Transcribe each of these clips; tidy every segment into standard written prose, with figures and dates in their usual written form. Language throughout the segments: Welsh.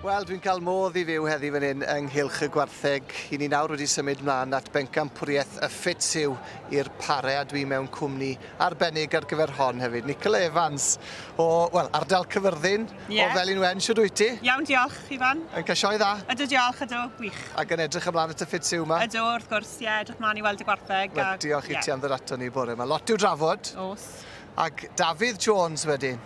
Wel, dwi'n cael modd i fyw heddi fan hyn ynghylch y gwartheg. I ni nawr wedi symud mlaen at Pencampwriaeth Fitzhugh i'r Parau, a dwi mewn cwmni arbennig ar gyfer hon hefyd. Nicola Evans o, ardal Cyfyrddin o Felin Wen. Siwr wyt ti? Iawn, diolch, Ifan. Yn cael sioe dda? Ydw, diolch, ydw, wych. Ac yn edrych ymlaen at y Fitzhugh yma? Ydw, wrth gwrs, edrych mlaen i weld y gwartheg. Diolch i ti am ddod ato ni bore yma. Lot i'w drafod. Os. Ac Dafydd Jones wedyn,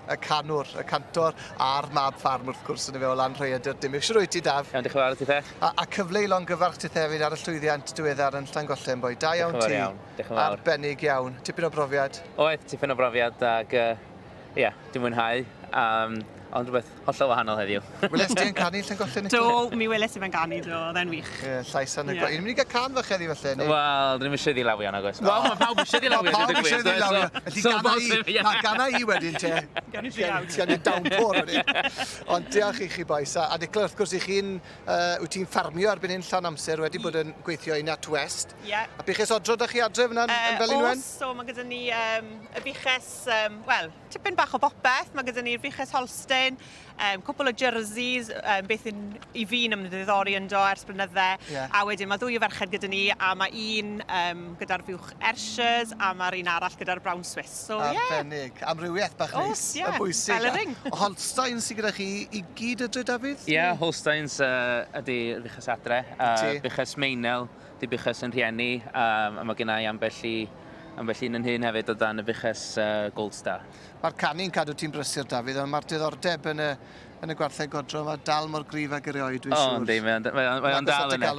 y canwr, y cantor a'r mab ffarm wrth gwrs yn y fe o lan Rhaeadr Dimych. Siwr wyt ti, Daf? Iawn, diolch yn fawr ti the. A cyfle i longyfarch ti hefyd ar y llwyddiant diweddar yn Llangollen boi. Da iawn ti. Diolch yn fawr. Arbennig iawn. Tipyn o brofiad? Oedd, tipyn o brofiad ac dwi'n mwynhau. Ond rhywbeth hollol wahanol heddiw. Weles ti yn canu Llangollen? Do, mi weles i fe'n canu, do, oedd e'n wych. Llais anhygoel. I'n mynd i gael can fach heddi felly? Wel, dyn ni'n eisiau ddilawio na gwrs. Wel, mae pawb eisiau ddilawio. Pawb eisiau ddilawio. Gana i wedyn te. Gan i driawd. Gan i downpour wedyn. Ond diolch i chi boes. A Nicola, wrth gwrs i chi'n, wyt ti'n ffarmio erbyn hyn llawn amser, wedi bod yn gweithio i Nat West. Ie. A biches odro da chi adre fyna yn Felin Wen? Os, so mae gyda ni y fiches, wel, tipyn bach o bopeth. Mae gyda ni'r fiches Holstein, cwpl o jerseys, beth i fi'n ymddiddori yn do ers blynydde. A wedyn mae ddwy o ferched gyda ni, a mae un gyda'r fiwch Ershers, a mae'r un arall gyda'r Brown Swiss. So, Arbennig. Amrywiaeth bach neis. Os, bwysig. fel y ring. Holstein sydd gyda chi i gyd ydw, Dafydd? Ie, Holsteins ydy'r fiches adre. Fiches Meinel, di fiches yn rhieni, a mae gennau ambell un yn hyn hefyd o dan y fiches Gold Star. Mae'r canu'n cadw ti'n brysur, Dafydd, ond mae'r diddordeb yn y gwartheg godro, mae dal mor gryf ag erioed, dwi'n siŵr. O, yndi, mae o'n dal yna.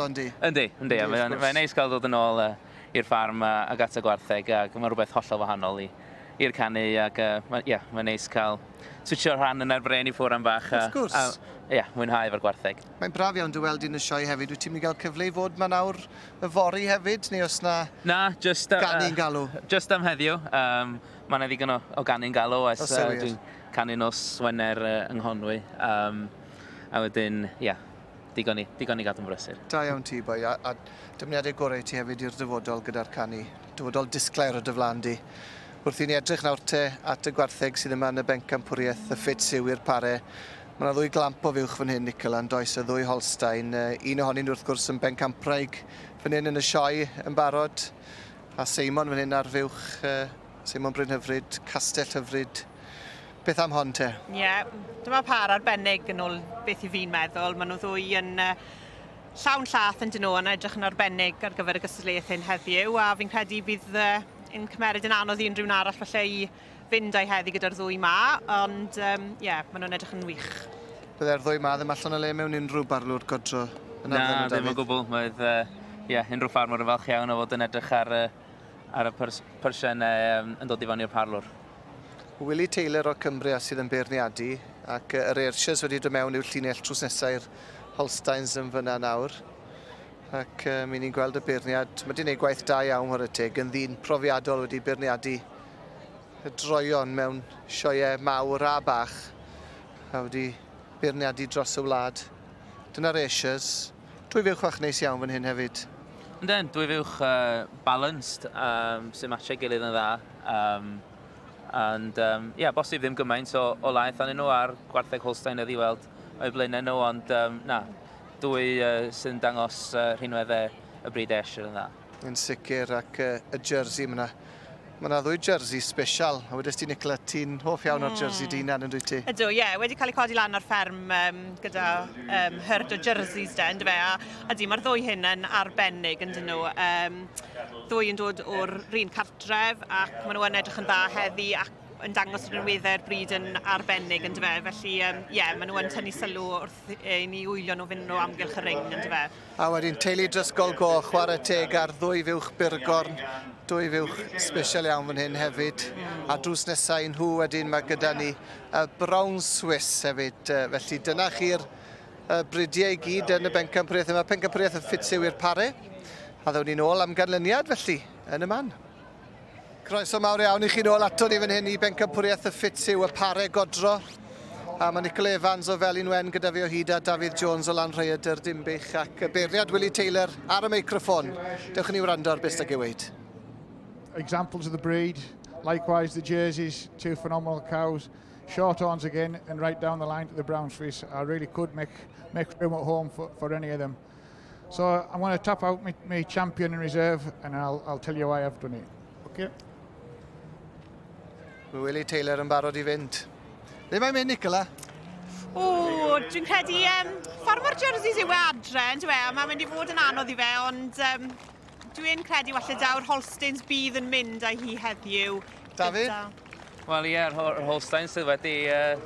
Yndi, mae'n neis cael dod yn ôl i'r ffarm ag at y gwartheg, ac mae rhywbeth hollol wahanol i'r canu, ac mae'n neis cael switcho rhan yn erbren i ffwr am bach. Wrth gwrs. Mwynhau efo'r gwartheg. Mae'n braf iawn dy weld i'n y sioe hefyd. Wyt ti'n mynd i gael cyfle i fod ma nawr y fori hefyd, neu os na ganu'n galw? Just am heddiw. Mae'n ddigon o ganu'n galw, as dwi'n canu nos Wener yng Nghonwy. A wedyn, digon i gadw'n brysur. Da iawn ti, boi. A dymuniadau gorau ti hefyd i'r dyfodol gyda'r canu. Dyfodol disglair o dy flan di. Wrth i ni edrych nawr te at y gwartheg sydd yma yn y Pencampwriaeth Fitzhugh i'r Parau. Mae yna ddwy glamp o fiwch fan hyn, Nicola, yn does y ddwy Holstein. Un ohonyn wrth gwrs yn Pencampwriaeth fan hyn yn y sioe yn barod. A Seimon fan hyn ar fiwch, Seimon Bryn Hyfryd, Castell Hyfryd. Beth am hon te? Ie, dyma par arbennig yn ôl beth i fi'n meddwl. Maen nhw ddwy yn llawn llath yn dyn nhw yn edrych yn arbennig ar gyfer y gystadleuaeth hyn heddiw. A fi'n credu bydd yn cymeryd yn anodd i unrhyw arall falle i fynd a'i heddi gyda'r ddwy ma, ond maen nhw'n edrych yn wych. Bydde'r ddwy ma ddim allan o le mewn unrhyw barlwr godro yn arfer Na, ddim o gwbl. Mae'n unrhyw ffarmwr yn falch iawn o fod yn edrych ar y persian yn dod i fan i'r parlwr. Willie Taylor o Cymru sydd yn beirniadu, ac yr Ershers wedi dod mewn i'w llinell trws nesaf i'r Holsteins yn fyna nawr. Ac mi ni'n gweld y beirniad, mae wedi gwneud gwaith da iawn o'r y teg, yn ddyn profiadol wedi beirniadu y droion mewn sioe mawr a bach, a wedi beirniadu dros y wlad. Dyna'r Ershers. Dwy fiwch fach neis iawn fan hyn hefyd. Yndyn, dwy fiwch balanced, sy'n matchau gilydd yn dda. Ond, bosib ddim gymaint o laeth anyn nhw ar gwartheg Holstein ydi weld o'i blaenau nhw, ond dwy sy'n dangos rhinweddau y bryd Ersher yn dda. Yn sicr, ac y jersey yma. Mae yna ddwy jersey special, a wedys ti, Nicola, ti'n hoff iawn o'r jersey dinan yn dwi ti? Ydw, wedi cael ei codi lan ar fferm gyda hyrd o jerseys de, ynddo fe, a mae'r ddwy hyn yn arbennig yn dyn nhw. Ddwy yn dod o'r un cartref, ac maen nhw yn edrych yn dda heddi, ac yn dangos yr ynweddau'r bryd yn arbennig yn dyfe. Felly, maen nhw yn tynnu sylw wrth i ni wylio nhw fynd nhw amgylch y ring yn dyfe. A wedyn teulu drysgol goch, chwarae teg ar ddwy fiwch Byrgorn, dwy fiwch special iawn fan hyn hefyd. A drws nesaf nhw wedyn mae gyda ni Brown Swiss hefyd. Felly dyna chi'r bridiau i gyd yn y Pencampwriaeth yma. Pencampwriaeth Fitzhugh i'r Parau. A ddawn ni nôl am ganlyniad felly yn y man. Croeso mawr iawn i chi nôl ato ni fan hyn i Pencampwriaeth Fitzhugh, y Parau godro. A mae Nicola Evans o Felin Wen gyda fi o hyd a Dafydd Jones o lan Rhaeadr Dimych, ac beirniad Willie Taylor ar y meicroffon. Dewch ni wrando ar beth ag i weid. Examples of the breed, likewise the jerseys, two phenomenal cows. short horns again and right down the line to the brown Swiss. I really could make room at home for any of them. So I'm going to tap out my champion in reserve, and I'll tell you why I've done it. Okay. Mae Willie Taylor yn barod I fynd. Ddim mae'n mynd, Nicola? O, dwi'n credu ffordd mae'r jerseys yw adre, yn dwi a mae'n mynd I fod yn anodd I fe, ond dwi'n credu falle daw'r Holsteins bydd yn mynd â hi heddiw. David? Wel ie, yr Holstein sydd wedi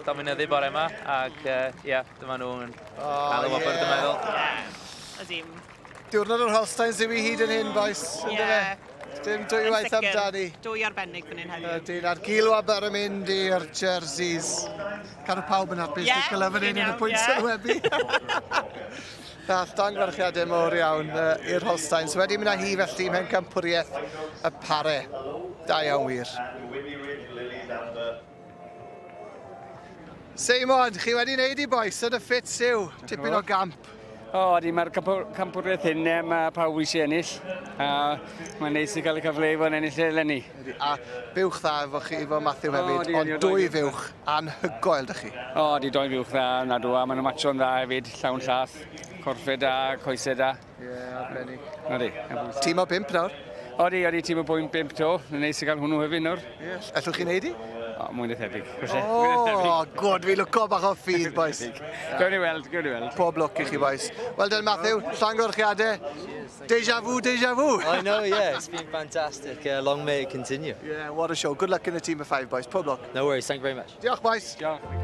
dominyddu bore yma, ac dyma nhw'n cael y wobr, dwi'n meddwl. Ydym. Diwrnod o'r Holsteins ddim I hyd yn hyn, boys. Dim dwy waith amdani. Dwy arbennig fan hyn heddiw. Dyn ar gilwaber yn mynd i'r jerseys. Cadw pawb yn hapus, Nicola fan hyn yn y pwynt sylwebu. Nath dangwarchiadau mawr iawn i'r Holsteins. Wedi mynd â hi felly mewn Pencampwriaeth y Pare. Da iawn wir. Seimon, chi wedi wneud I boes yn y Fitzhugh, tipyn o gamp. O, mae'r campwriaeth hyn, mae pawb eisiau ennill. Mae'n neis I gael y cyfle I fod yn ennill eleni. A buwch dda efo Matthew hefyd, ond dwy fuwch anhygoel dych chi. O, dwy fuwch dda, na dwi, a maen nhw'n matcho'n dda hefyd, llawn llath, corffau da, coesau da. Ie, arbennig. Odi. Tîm o 5 nawr? Odi, tîm o 5 to, yn neis I gael hwnnw hefyd nawr. Allwch chi wneud I? O, mwyn y thebyg. O, god, fi lwco bach o ffydd, boys. Gawn ni weld. Pob lwc I chi, boys. Well done, Matthew. Llangorchiadau. Deja vu. I know, yeah, it's been fantastic. Long may it continue. Yeah, what a show. Good luck in the team of 5, boys. Pob lwc. No worries, thank you very much. Diolch, boys. Diolch.